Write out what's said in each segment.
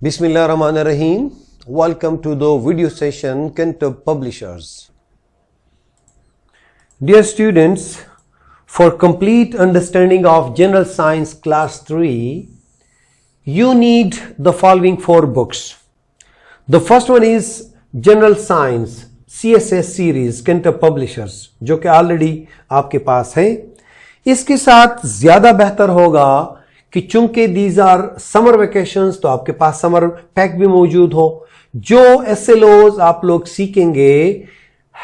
Bismillahirrahmanirrahim. Welcome to the video session Cantab Publishers. Dear students, for complete understanding of General Science Class 3, you need the following 4 books. The first one is General Science CSS series Cantab Publishers, जो कि already आपके पास है. इसके साथ ज्यादा बेहतर होगा कि चूंकि दीज आर समर वेकेशंस तो आपके पास समर पैक भी मौजूद हो. जो एसएलओज आप लोग सीखेंगे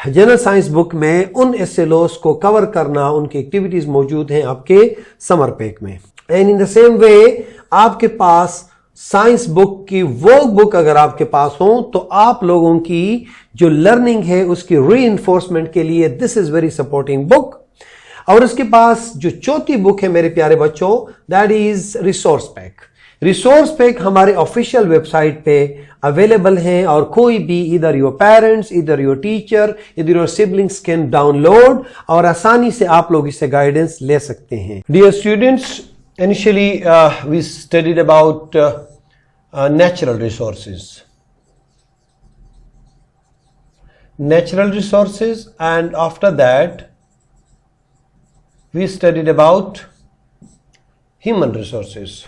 जनरल साइंस बुक में, उन एसएलओज को कवर करना, उनकी एक्टिविटीज मौजूद हैं आपके समर पैक में. And in the same way आपके पास साइंस बुक की वो बुक अगर आपके पास हो तो आप लोगों की जो लर्निंग है उसकी रीइंफोर्समेंट के लिए this is very supporting book. और उसके पास जो चौथी बुक है मेरे प्यारे बच्चों, that is resource pack. Resource pack हमारे ऑफिशियल वेबसाइट पे अवेलेबल है और कोई भी इधर योर पेरेंट्स, इधर योर टीचर, इधर योर सिबलिंग्स कैन डाउनलोड और आसानी से आप लोग इससे गाइडेंस ले सकते हैं. Dear students, initially we studied about natural resources and after that we studied about human resources.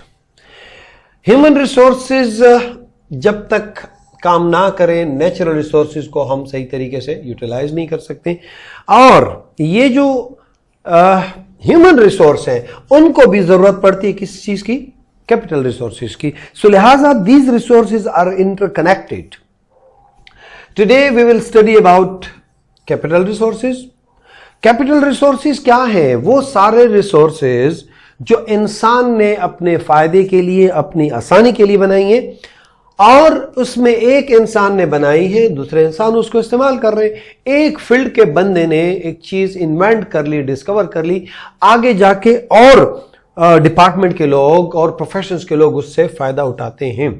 Human resources जब तक काम ना करें नेचुरल रिसोर्सेज को हम सही तरीके से यूटिलाइज नहीं कर सकते. और ये जो ह्यूमन रिसोर्स हैं उनको भी जरूरत पड़ती है किस चीज की? कैपिटल रिसोर्सेज की. सो लिहाजा these resources are interconnected. Today we will study about capital resources. Capital resources क्या है? वो सारे रिसोर्सेज जो इंसान ने अपने फायदे के लिए, अपनी आसानी के लिए बनाई है और उसमें एक इंसान ने बनाई है, दूसरे इंसान उसको इस्तेमाल कर रहे हैं. एक फील्ड के बंदे ने एक चीज इन्वेंट कर ली, डिस्कवर कर ली, आगे जाके और डिपार्टमेंट के लोग और प्रोफेशंस के लोग उससे फायदा उठाते हैं.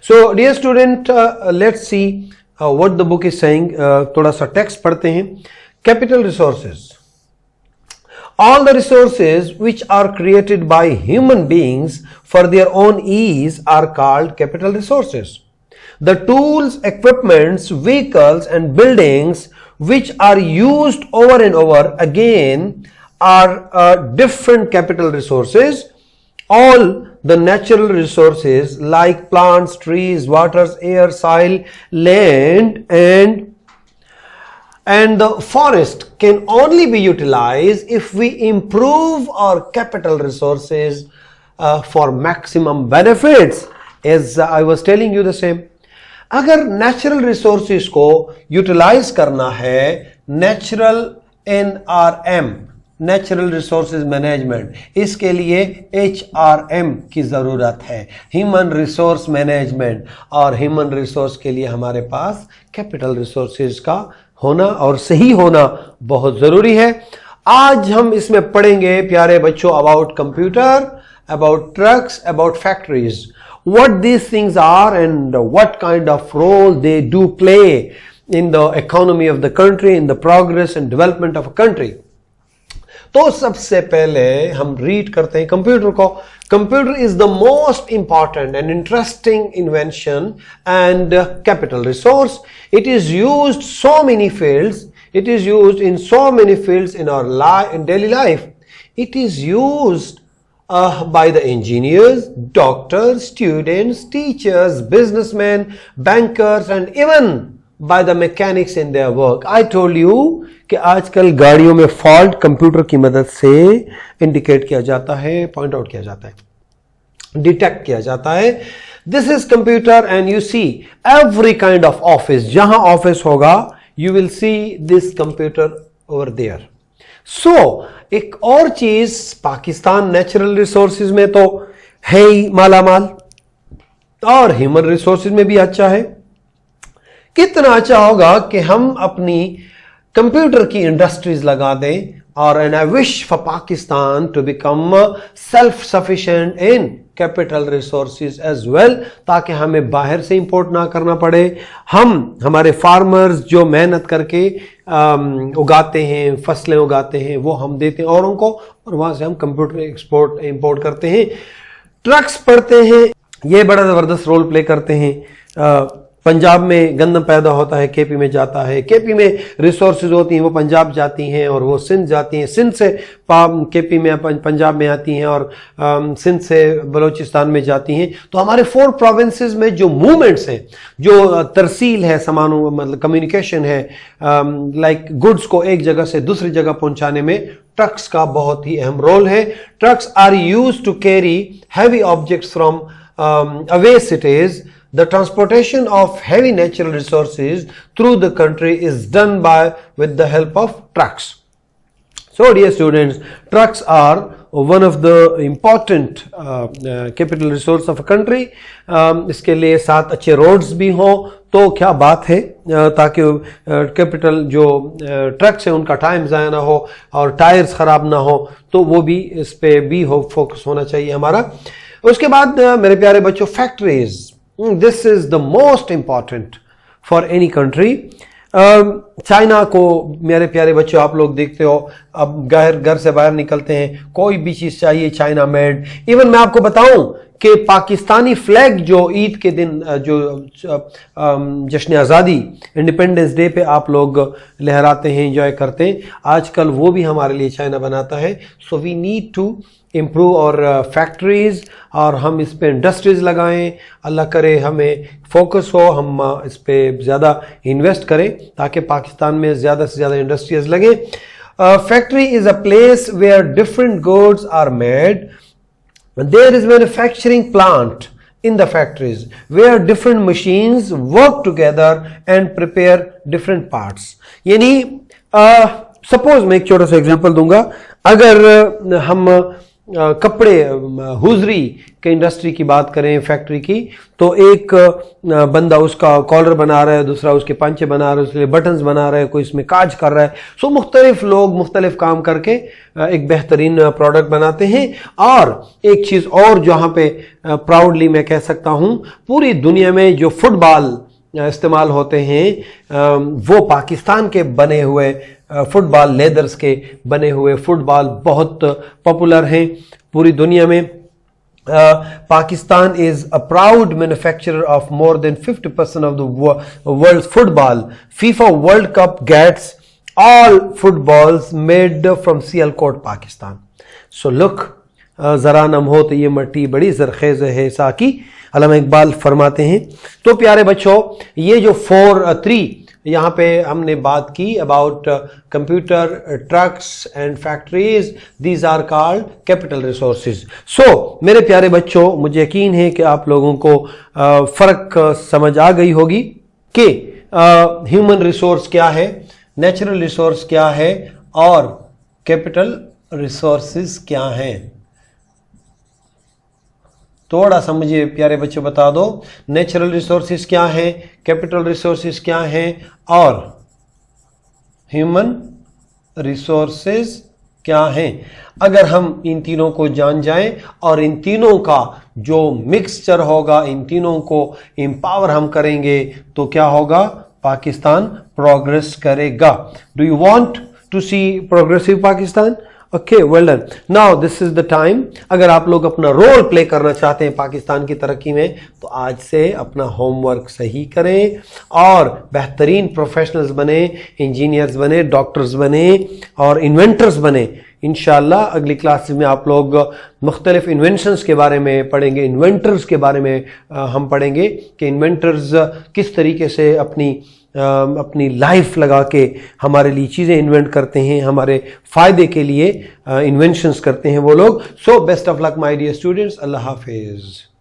So dear student, let's see what the book is saying. थोड़ा सा टेक्स्ट पढ़ते हैं. Capital resources. All the resources which are created by human beings for their own ease are called capital resources. The tools, equipments, vehicles and buildings which are used over and over again are different capital resources. All the natural resources like plants, trees, waters, air, soil, land and the forest can only be utilized if we improve our capital resources for maximum benefits. As I was telling you the same, अगर natural resources को utilize करना है, natural NRM, natural resources management, इसके लिए HRM की जरूरत है, human resource management. और ह्यूमन रिसोर्स के लिए हमारे पास कैपिटल रिसोर्सेज का होना और सही होना बहुत जरूरी है. आज हम इसमें पढ़ेंगे प्यारे बच्चों about computer, about trucks, about factories, what these things are and what kind of role they do play in the economy of the country, in the progress and development of a country. तो सबसे पहले हम read करते हैं computer को. Computer is the most important and interesting invention and capital resource. It is used so many fields. It is used in so many fields in our daily life. It is used by the engineers, doctors, students, teachers, businessmen, bankers and even by the mechanics in their work. I told you कि आजकल गाड़ियों में fault computer की मदद से indicate किया जाता है, पॉइंट आउट किया जाता है, डिटेक्ट किया जाता है. This is computer and you see every kind of office, जहां ऑफिस होगा you will see this computer over there. So एक और चीज, पाकिस्तान नेचुरल रिसोर्सेज में तो है ही मालामाल और ह्यूमन रिसोर्सेज में भी अच्छा है. कितना अच्छा होगा कि हम अपनी कंप्यूटर की इंडस्ट्रीज लगा दें और and I wish for Pakistan to become self sufficient in capital resources as well, ताकि हमें बाहर से इंपोर्ट ना करना पड़े. हम हमारे फार्मर्स जो मेहनत करके उगाते हैं, फसलें उगाते हैं, वो हम देते हैं औरों को और वहां से हम कंप्यूटर एक्सपोर्ट इंपोर्ट करते हैं. ट्रक्स पढ़ते हैं. ये बड़ा ज़बरदस्त रोल प्ले करते हैं। पंजाब में गंदम पैदा होता है, केपी में जाता है, केपी में रिसोर्सेज होती हैं वो पंजाब जाती हैं और वो सिंध जाती हैं, सिंध से केपी में पंजाब में आती हैं और सिंध से बलूचिस्तान में जाती हैं। तो हमारे 4 प्रोविंसेस में जो मूवमेंट्स हैं, जो तरसील है सामानों, मतलब कम्युनिकेशन है, लाइक गुड्स को एक जगह से दूसरी जगह पहुंचाने में ट्रक्स का बहुत ही अहम रोल है। Trucks are used to carry heavy objects from away cities. The transportation of heavy natural resources through the country is done with the help of trucks. So dear students, trucks are one of the important capital resource of a country. इसके लिए साथ अच्छे roads भी हों तो क्या बात है, ताकि कैपिटल जो ट्रक्स हैं उनका टाइम ज़ाया ना हो और टायर्स ख़राब ना हो, तो वो भी इस पे भी फोकस होना चाहिए हमारा। उसके बाद मेरे प्यारे बच्चों, factories, this is the most important for any country. China को मेरे प्यारे बच्चों आप लोग देखते हो, अब घर से बाहर निकलते हैं, कोई भी चीज चाहिए चाइना मेड। इवन मैं आपको बताऊं कि पाकिस्तानी फ्लैग जो ईद के दिन जो जश्न आज़ादी इंडिपेंडेंस डे पे आप लोग लहराते हैं, एंजॉय करते हैं, आजकल वो भी हमारे लिए चाइना बनाता है। So we need to improve और फैक्ट्रीज, और हम इस पे इंडस्ट्रीज लगाएं। अल्लाह करे हमें फोकस हो, हम इस पे ज़्यादा इन्वेस्ट करें ताकि पाकिस्तान में ज़्यादा से ज़्यादा इंडस्ट्रीज लगे। Factory is a place where different goods are made. There is manufacturing plant in the factories where different machines work together and prepare different parts. यानी सपोज मैं एक छोटा सा एग्जांपल दूंगा, अगर हम कपड़े हुजरी के इंडस्ट्री की बात करें, फैक्ट्री की, तो एक बंदा उसका कॉलर बना रहा है, दूसरा उसके पांचे बना रहा है, उसके बटन्स बना रहा है, कोई इसमें काज कर रहा है। सो मुख्तलिफ लोग मुख्तलिफ काम करके एक बेहतरीन प्रोडक्ट बनाते हैं। और एक चीज़ और जहाँ पे प्राउडली मैं कह सकता हूँ, पूरी दुनिया में जो फुटबॉल इस्तेमाल होते हैं वो पाकिस्तान के बने हुए फुटबॉल, लेदर्स के बने हुए फुटबॉल बहुत पॉपुलर हैं पूरी दुनिया में। Pakistan is a proud manufacturer of more than 50% of the world's football. FIFA World Cup gets all footballs made from Sialkot, Pakistan. So look, ज़रा नम हो तो ये मट्टी बड़ी ज़रखेज़ है साकी, अल्लामा इकबाल फरमाते हैं। तो प्यारे बच्चों, ये जो 3 यहाँ पे हमने बात की about computer, trucks and factories, these are called capital resources. So मेरे प्यारे बच्चों, मुझे यकीन है कि आप लोगों को फ़र्क समझ आ गई होगी कि ह्यूमन रिसोर्स क्या है, नेचुरल रिसोर्स क्या है और कैपिटल रिसोर्सेज क्या हैं। थोड़ा सा मुझे प्यारे बच्चों बता दो, नेचुरल रिसोर्सेज क्या हैं, कैपिटल रिसोर्सेज क्या हैं और ह्यूमन रिसोर्सेज क्या हैं। अगर हम इन तीनों को जान जाएं और इन तीनों का जो मिक्सचर होगा, इन तीनों को एम्पावर हम करेंगे, तो क्या होगा, पाकिस्तान प्रोग्रेस करेगा। Do you want to see progressive Pakistan? Okay, well done. Now this is the time. अगर आप लोग अपना रोल प्ले करना चाहते हैं पाकिस्तान की तरक्की में, तो आज से अपना होमवर्क सही करें और बेहतरीन प्रोफेशनल्स बने, इंजीनियर्स बने, डॉक्टर्स बने और इन्वेंटर्स बने। इंशाल्लाह अगली क्लास में आप लोग मुख्तलिफ इन्वेंशंस के बारे में पढ़ेंगे, इन्वेंटर्स के बारे में हम पढ़ेंगे कि इन्वेंटर्स किस तरीके से अपनी लाइफ लगा के हमारे लिए चीज़ें इन्वेंट करते हैं, हमारे फ़ायदे के लिए इन्वेंशंस करते हैं वो लोग। So best of luck my dear students, अल्लाह हाफिज़।